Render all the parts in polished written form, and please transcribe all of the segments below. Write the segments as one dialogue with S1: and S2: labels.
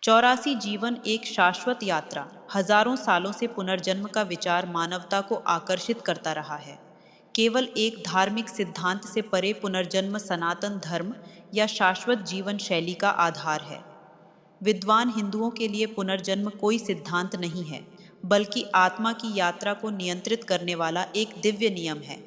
S1: 84 जीवन एक शाश्वत यात्रा। हजारों सालों से पुनर्जन्म का विचार मानवता को आकर्षित करता रहा है। केवल एक धार्मिक सिद्धांत से परे पुनर्जन्म सनातन धर्म या शाश्वत जीवन शैली का आधार है। विद्वान हिंदुओं के लिए पुनर्जन्म कोई सिद्धांत नहीं है, बल्कि आत्मा की यात्रा को नियंत्रित करने वाला एक दिव्य नियम है।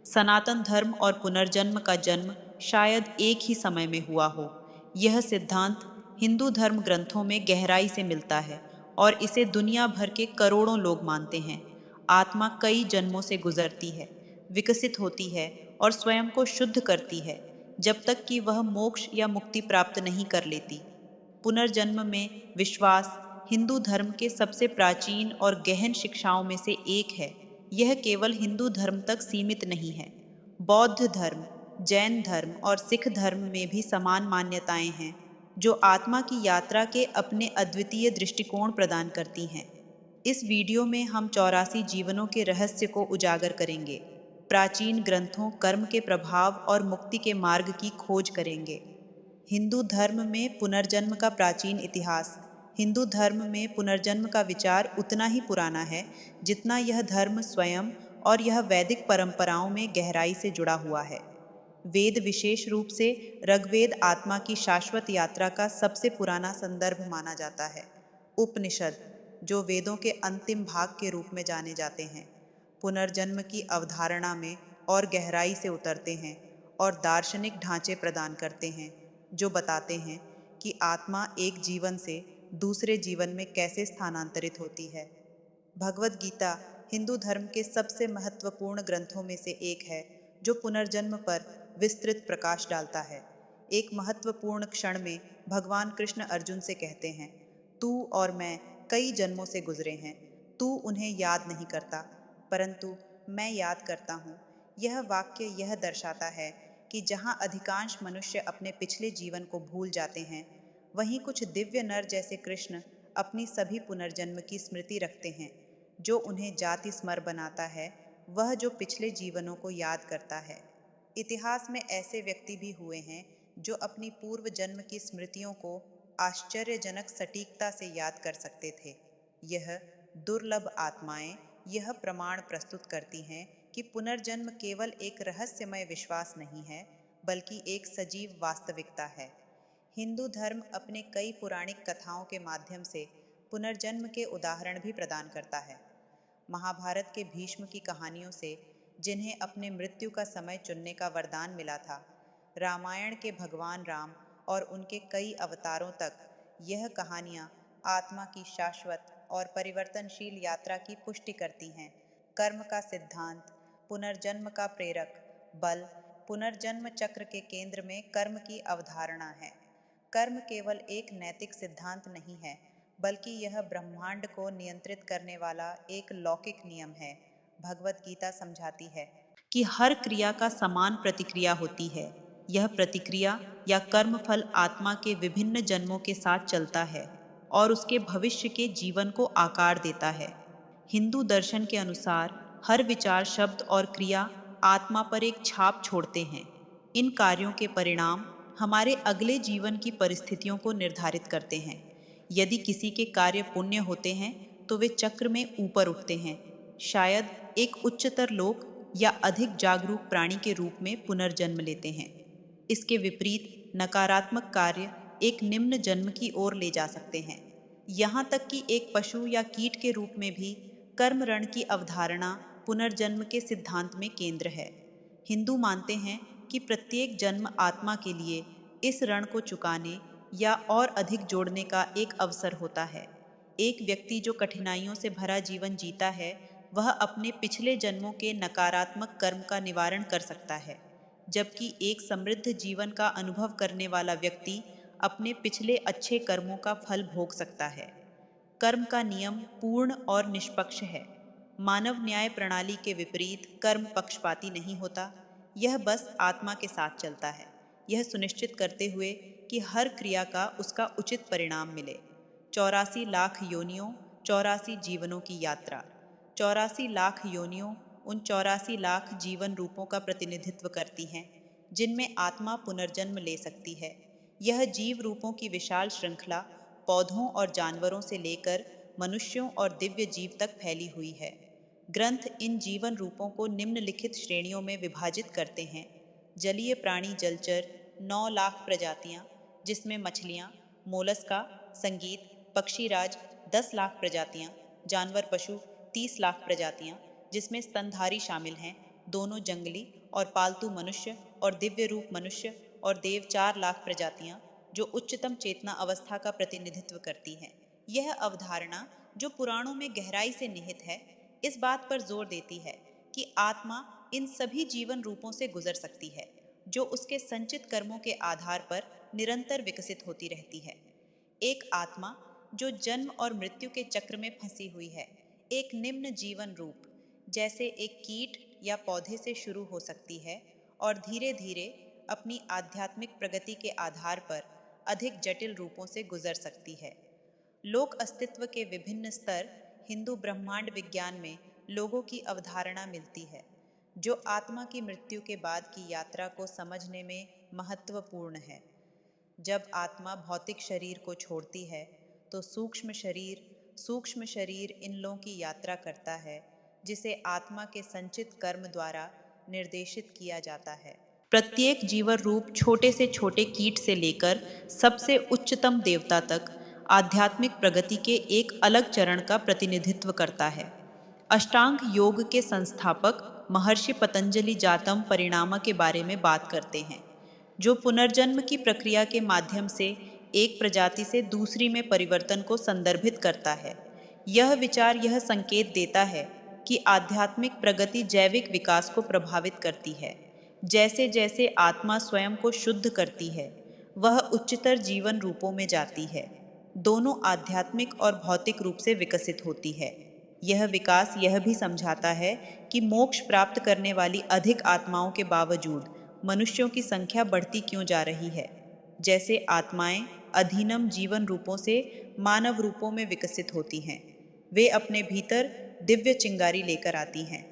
S1: सनातन धर्म और पुनर्जन्म का जन्म शायद एक ही समय में हुआ हो। यह सिद्धांत हिंदू धर्म ग्रंथों में गहराई से मिलता है और इसे दुनिया भर के करोड़ों लोग मानते हैं। आत्मा कई जन्मों से गुजरती है, विकसित होती है और स्वयं को शुद्ध करती है, जब तक कि वह मोक्ष या मुक्ति प्राप्त नहीं कर लेती। पुनर्जन्म में विश्वास हिंदू धर्म के सबसे प्राचीन और गहन शिक्षाओं में से एक है। यह केवल हिंदू धर्म तक सीमित नहीं है। बौद्ध धर्म, जैन धर्म और सिख धर्म में भी समान मान्यताएं हैं, जो आत्मा की यात्रा के अपने अद्वितीय दृष्टिकोण प्रदान करती हैं। इस वीडियो में हम 84 जीवनों के रहस्य को उजागर करेंगे। प्राचीन ग्रंथों, कर्म के प्रभाव और मुक्ति के मार्ग की खोज करेंगे। हिंदू धर्म में पुनर्जन्म का प्राचीन इतिहास। हिंदू धर्म में पुनर्जन्म का विचार उतना ही पुराना है जितना यह धर्म स्वयं, और यह वैदिक परंपराओं में गहराई से जुड़ा हुआ है। वेद, विशेष रूप से ऋग्वेद, आत्मा की शाश्वत यात्रा का सबसे पुराना संदर्भ माना जाता है। उपनिषद, जो वेदों के अंतिम भाग के रूप में जाने जाते हैं, पुनर्जन्म की अवधारणा में और गहराई से उतरते हैं और दार्शनिक ढांचे प्रदान करते हैं जो बताते हैं कि आत्मा एक जीवन से दूसरे जीवन में कैसे स्थानांतरित होती है। भगवद गीता हिंदू धर्म के सबसे महत्वपूर्ण ग्रंथों में से एक है, जो पुनर्जन्म पर विस्तृत प्रकाश डालता है। एक महत्वपूर्ण क्षण में भगवान कृष्ण अर्जुन से कहते हैं, तू और मैं कई जन्मों से गुजरे हैं, तू उन्हें याद नहीं करता, परंतु मैं याद करता हूँ। यह वाक्य यह दर्शाता है कि जहाँ अधिकांश मनुष्य अपने पिछले जीवन को भूल जाते हैं, वहीं कुछ दिव्य नर जैसे कृष्ण अपनी सभी पुनर्जन्म की स्मृति रखते हैं। जो उन्हें जाति स्मर बनाता है, वह जो पिछले जीवनों को याद करता है। इतिहास में ऐसे व्यक्ति भी हुए हैं जो अपनी पूर्व जन्म की स्मृतियों को आश्चर्यजनक सटीकता से याद कर सकते थे। यह दुर्लभ आत्माएं यह प्रमाण प्रस्तुत करती हैं कि पुनर्जन्म केवल एक रहस्यमय विश्वास नहीं है, बल्कि एक सजीव वास्तविकता है। हिंदू धर्म अपने कई पौराणिक कथाओं के माध्यम से पुनर्जन्म के उदाहरण भी प्रदान करता है। महाभारत के भीष्म की कहानियों से, जिन्हें अपने मृत्यु का समय चुनने का वरदान मिला था, रामायण के भगवान राम और उनके कई अवतारों तक, यह कहानियाँ आत्मा की शाश्वत और परिवर्तनशील यात्रा की पुष्टि करती हैं। कर्म का सिद्धांत, पुनर्जन्म का प्रेरक बल। पुनर्जन्म चक्र के केंद्र में कर्म की अवधारणा है। कर्म केवल एक नैतिक सिद्धांत नहीं है, बल्कि यह ब्रह्मांड को नियंत्रित करने वाला एक लौकिक नियम है। भगवत गीता समझाती है कि हर क्रिया का समान प्रतिक्रिया होती है। यह प्रतिक्रिया या कर्मफल आत्मा के विभिन्न जन्मों के साथ चलता है और उसके भविष्य के जीवन को आकार देता है। हिंदू दर्शन के अनुसार हर विचार, शब्द और क्रिया आत्मा पर एक छाप छोड़ते हैं। इन कार्यों के परिणाम हमारे अगले जीवन की परिस्थितियों को निर्धारित करते हैं। यदि किसी के कार्य पुण्य होते हैं, तो वे चक्र में ऊपर उठते हैं, शायद एक उच्चतर लोक या अधिक जागरूक प्राणी के रूप में पुनर्जन्म लेते हैं। इसके विपरीत नकारात्मक कार्य एक निम्न जन्म की ओर ले जा सकते हैं। यहाँ तक कि एक पशु या कीट के रूप में भी कर्म रण की अवधारणा पुनर्जन्म के सिद्धांत में केंद्र है। हिंदू मानते हैं कि प्रत्येक जन्म आत्मा के लिए इस ऋण को चुकाने या और अधिक जोड़ने का एक अवसर होता है। एक व्यक्ति जो कठिनाइयों से भरा जीवन जीता है, वह अपने पिछले जन्मों के नकारात्मक कर्म का निवारण कर सकता है, जबकि एक समृद्ध जीवन का अनुभव करने वाला व्यक्ति अपने पिछले अच्छे कर्मों का फल भोग सकता है। कर्म का नियम पूर्ण और निष्पक्ष है। मानव न्याय प्रणाली के विपरीत कर्म पक्षपाती नहीं होता। यह बस आत्मा के साथ चलता है, यह सुनिश्चित करते हुए कि हर क्रिया का उसका उचित परिणाम मिले। 84 लाख योनियों, 84 जीवनों की यात्रा। 84 लाख योनियों उन 84 लाख जीवन रूपों का प्रतिनिधित्व करती हैं, जिनमें आत्मा पुनर्जन्म ले सकती है। यह जीव रूपों की विशाल श्रृंखला पौधों और जानवरों से लेकर मनुष्यों और दिव्य जीव तक फैली हुई है। ग्रंथ इन जीवन रूपों को निम्नलिखित श्रेणियों में विभाजित करते हैं। जलीय प्राणी जलचर 9 लाख प्रजातियां, जिसमें मछलियां, मोलस्का, संगीत, पक्षीराज 10 लाख प्रजातियां, जानवर पशु 30 लाख प्रजातियां, जिसमें स्तनधारी शामिल हैं, दोनों जंगली और पालतू मनुष्य और दिव्य रूप मनुष्य और देव 4 लाख प्रजातियां, जो उच्चतम चेतना अवस्था का प्रतिनिधित्व करती हैं। यह अवधारणा, जो पुराणों में गहराई से निहित है, इस बात पर जोर देती है कि आत्मा इन सभी जीवन रूपों से गुजर सकती है, जो उसके संचित कर्मों के आधार पर निरंतर विकसित होती रहती है। एक आत्मा जो जन्म और मृत्यु के चक्र में फंसी हुई है, एक निम्न जीवन रूप जैसे एक कीट या पौधे से शुरू हो सकती है और धीरे धीरे अपनी आध्यात्मिक प्रगति के आधार पर अधिक जटिल रूपों से गुजर सकती है। लोक अस्तित्व के विभिन्न स्तर हिंदू ब्रह्मांड विज्ञान में लोगों की अवधारणा मिलती है, जो आत्मा की मृत्यु के बाद की यात्रा को समझने में महत्वपूर्ण है। जब आत्मा भौतिक शरीर को छोड़ती है, तो सूक्ष्म शरीर इन लोगों की यात्रा करता है, जिसे आत्मा के संचित कर्म द्वारा निर्देशित किया जाता है। प्रत्येक जीवन रूप छोटे से छोटे कीट से लेकर सबसे उच्चतम देवता तक आध्यात्मिक प्रगति के एक अलग चरण का प्रतिनिधित्व करता है। अष्टांग योग के संस्थापक महर्षि पतंजलि जातम परिणाम के बारे में बात करते हैं, जो पुनर्जन्म की प्रक्रिया के माध्यम से एक प्रजाति से दूसरी में परिवर्तन को संदर्भित करता है। यह विचार यह संकेत देता है कि आध्यात्मिक प्रगति जैविक विकास को प्रभावित करती है। जैसे जैसे आत्मा स्वयं को शुद्ध करती है, वह उच्चतर जीवन रूपों में जाती है। दोनों आध्यात्मिक और भौतिक रूप से विकसित होती है। यह विकास यह भी समझाता है कि मोक्ष प्राप्त करने वाली अधिक आत्माओं के बावजूद मनुष्यों की संख्या बढ़ती क्यों जा रही है। जैसे आत्माएं अधीनम जीवन रूपों से मानव रूपों में विकसित होती हैं, वे अपने भीतर दिव्य चिंगारी लेकर आती हैं,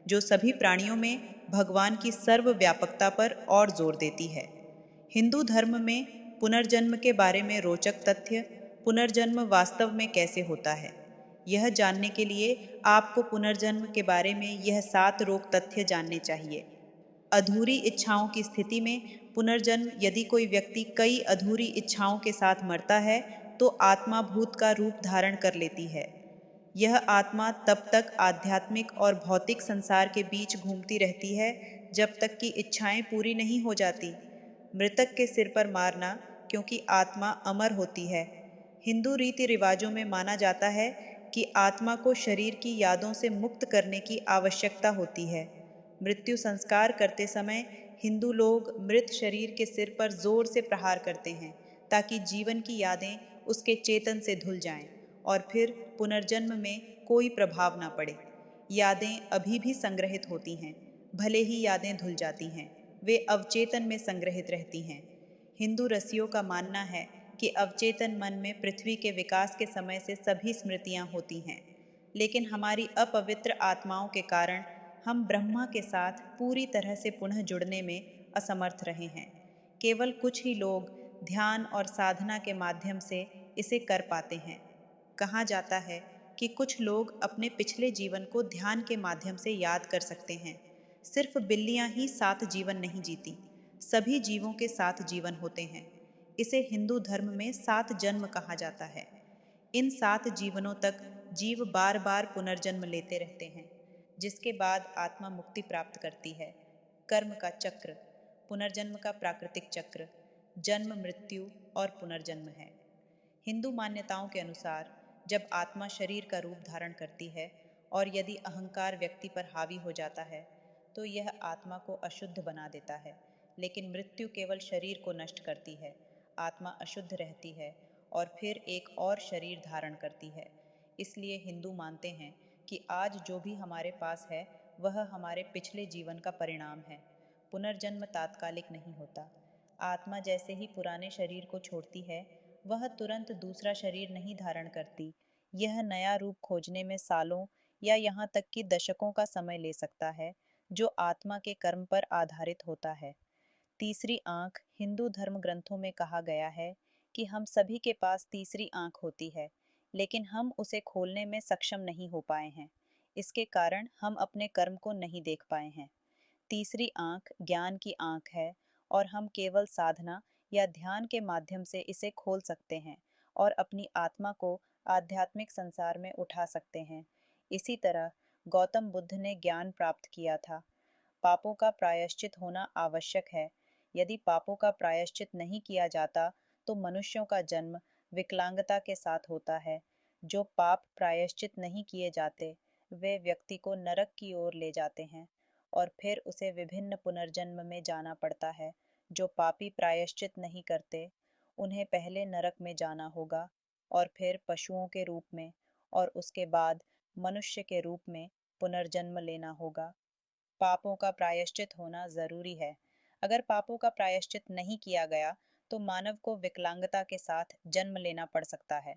S1: जो सभी प्राणियों में भगवान की सर्वव्यापकता पर और जोर देती है। हिंदू धर्म में पुनर्जन्म के बारे में रोचक तथ्य। पुनर्जन्म वास्तव में कैसे होता है, यह जानने के लिए आपको पुनर्जन्म के बारे में यह 7 रोग तथ्य जानने चाहिए। अधूरी इच्छाओं की स्थिति में पुनर्जन्म। यदि कोई व्यक्ति कई अधूरी इच्छाओं के साथ मरता है, तो आत्मा भूत का रूप धारण कर लेती है। यह आत्मा तब तक आध्यात्मिक और भौतिक संसार के बीच घूमती रहती है, जब तक कि इच्छाएं पूरी नहीं हो जाती। मृतक के सिर पर मारना, क्योंकि आत्मा अमर होती है। हिंदू रीति रिवाजों में माना जाता है कि आत्मा को शरीर की यादों से मुक्त करने की आवश्यकता होती है। मृत्यु संस्कार करते समय हिंदू लोग मृत शरीर के सिर पर जोर से प्रहार करते हैं, ताकि जीवन की यादें उसके चेतन से धुल जाएं और फिर पुनर्जन्म में कोई प्रभाव ना पड़े। यादें अभी भी संग्रहित होती हैं, भले ही यादें धुल जाती हैं, वे अवचेतन में संग्रहित रहती हैं। हिंदू रसियों का मानना है कि अवचेतन मन में पृथ्वी के विकास के समय से सभी स्मृतियां होती हैं, लेकिन हमारी अपवित्र आत्माओं के कारण हम ब्रह्मा के साथ पूरी तरह से पुनः जुड़ने में असमर्थ रहे हैं। केवल कुछ ही लोग ध्यान और साधना के माध्यम से इसे कर पाते हैं। कहा जाता है कि कुछ लोग अपने पिछले जीवन को ध्यान के माध्यम से याद कर सकते हैं। सिर्फ बिल्लियां ही 7 जीवन नहीं जीती, सभी जीवों के 7 जीवन होते हैं। इसे हिंदू धर्म में 7 जन्म कहा जाता है। इन 7 जीवनों तक जीव बार बार पुनर्जन्म लेते रहते हैं, जिसके बाद आत्मा मुक्ति प्राप्त करती है। कर्म का चक्र, पुनर्जन्म का प्राकृतिक चक्र, जन्म मृत्यु और पुनर्जन्म है। हिंदू मान्यताओं के अनुसार जब आत्मा शरीर का रूप धारण करती है और यदि अहंकार व्यक्ति पर हावी हो जाता है, तो यह आत्मा को अशुद्ध बना देता है। लेकिन मृत्यु केवल शरीर को नष्ट करती है, आत्मा अशुद्ध रहती है और फिर एक और शरीर धारण करती है। इसलिए हिंदू मानते हैं कि आज जो भी हमारे पास है, वह हमारे पिछले जीवन का परिणाम है। पुनर्जन्म तात्कालिक नहीं होता। आत्मा जैसे ही पुराने शरीर को छोड़ती है, वह तुरंत दूसरा शरीर नहीं धारण करती। यह नया रूप खोजने में सालों या यहाँ तक कि दशकों का समय ले सकता है, जो आत्मा के कर्म पर आधारित होता है। तीसरी आंख, हिंदू धर्म ग्रंथों में कहा गया है
S2: कि हम सभी के पास तीसरी आंख होती है, लेकिन हम उसे खोलने में सक्षम नहीं हो पाए हैं। इसके कारण हम अपने कर्म को नहीं देख पाए हैं। तीसरी आंख ज्ञान की आंख है और हम केवल साधना या ध्यान के माध्यम से इसे खोल सकते हैं और अपनी आत्मा को आध्यात्मिक संसार में उठा सकते हैं। इसी तरह गौतम बुद्ध ने ज्ञान प्राप्त किया था। पापों का प्रायश्चित होना आवश्यक है। यदि पापों का प्रायश्चित नहीं किया जाता तो मनुष्यों का जन्म विकलांगता के साथ होता है। जो पाप प्रायश्चित नहीं किए जाते वे व्यक्ति को नरक की ओर ले जाते हैं और फिर उसे विभिन्न पुनर्जन्म में जाना पड़ता है। जो पापी प्रायश्चित नहीं करते उन्हें पहले नरक में जाना होगा और फिर पशुओं के रूप में और उसके बाद मनुष्य के रूप में पुनर्जन्म लेना होगा। पापों का प्रायश्चित होना जरूरी है। अगर पापों का प्रायश्चित नहीं किया गया तो मानव को विकलांगता के साथ जन्म लेना पड़ सकता है।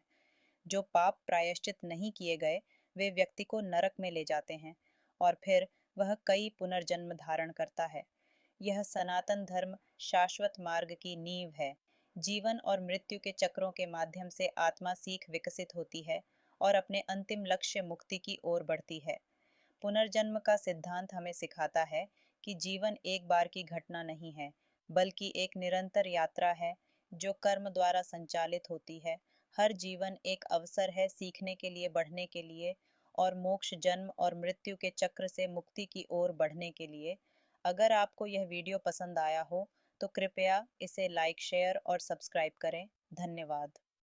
S2: जो पाप प्रायश्चित नहीं किए गए वे व्यक्ति को नरक में ले जाते हैं और फिर वह कई पुनर्जन्म धारण करता है। यह सनातन धर्म शाश्वत मार्ग की नींव है। जीवन और मृत्यु के चक्रों के माध्यम से आत्मा सीख विकसित होती है और अपने अंतिम लक्ष्य मुक्ति की ओर बढ़ती है। पुनर्जन्म का सिद्धांत हमें सिखाता है कि जीवन एक बार की घटना नहीं है, बल्कि एक निरंतर यात्रा है जो कर्म द्वारा संचालित होती है। हर जीवन एक अवसर है सीखने के लिए, बढ़ने के लिए और मोक्ष, जन्म और मृत्यु के चक्र से मुक्ति की ओर बढ़ने के लिए। अगर आपको यह वीडियो पसंद आया हो तो कृपया इसे लाइक, शेयर और सब्सक्राइब करें। धन्यवाद।